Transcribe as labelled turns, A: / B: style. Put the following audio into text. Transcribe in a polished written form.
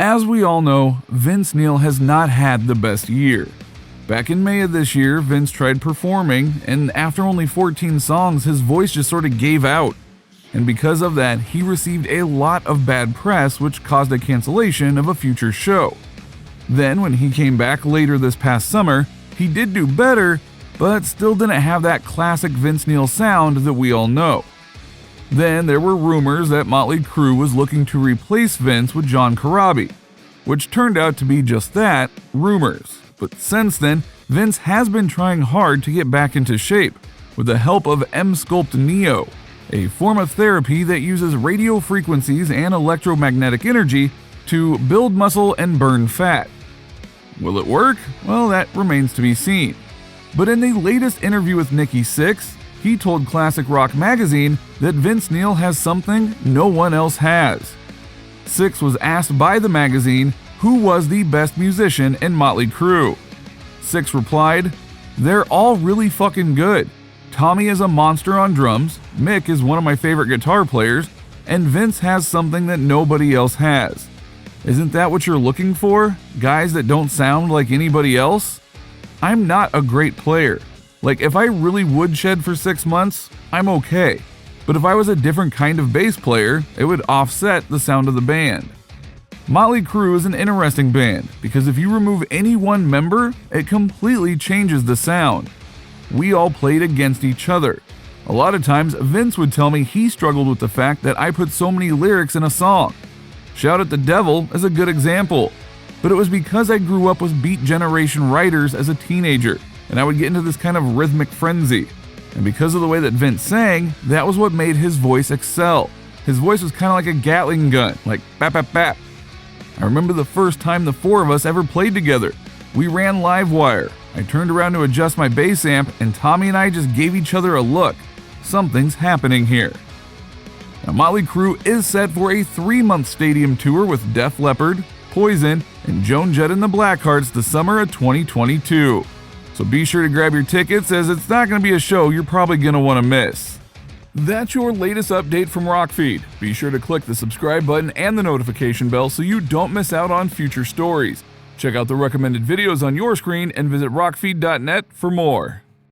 A: As we all know, Vince Neil has not had the best year. Back in May of this year, Vince tried performing, and after only 14 songs, his voice just sort of gave out. And because of that, he received a lot of bad press, which caused a cancellation of a future show. Then, when he came back later this past summer, he did do better, but still didn't have that classic Vince Neil sound that we all know. Then there were rumors that Motley Crue was looking to replace Vince with John Corabi, which turned out to be just that, rumors. But since then, Vince has been trying hard to get back into shape, with the help of M-Sculpt Neo, a form of therapy that uses radio frequencies and electromagnetic energy to build muscle and burn fat. Will it work? Well, that remains to be seen. But in the latest interview with Nikki Sixx, he told Classic Rock magazine that Vince Neil has something no one else has. Sixx was asked by the magazine who was the best musician in Motley Crue. Sixx replied, "They're all really fucking good. Tommy is a monster on drums, Mick is one of my favorite guitar players, and Vince has something that nobody else has. Isn't that what you're looking for? Guys that don't sound like anybody else? I'm not a great player. Like, if I really would shed for 6 months, I'm okay. But if I was a different kind of bass player, it would offset the sound of the band." Motley Crue is an interesting band because if you remove any one member, it completely changes the sound. We all played against each other. A lot of times, Vince would tell me he struggled with the fact that I put so many lyrics in a song. Shout at the Devil is a good example, but it was because I grew up with Beat Generation writers as a teenager, and I would get into this kind of rhythmic frenzy. And because of the way that Vince sang, that was what made his voice excel. His voice was kind of like a Gatling gun, like bap bap bap. I remember the first time the four of us ever played together. We ran Livewire. I turned around to adjust my bass amp, and Tommy and I just gave each other a look. Something's happening here. Now, Motley Crue is set for a 3-month stadium tour with Def Leppard, Poison, and Joan Jett and the Blackhearts the summer of 2022. So be sure to grab your tickets, as it's not going to be a show you're probably going to want to miss. That's your latest update from Rockfeed. Be sure to click the subscribe button and the notification bell so you don't miss out on future stories. Check out the recommended videos on your screen and visit rockfeed.net for more.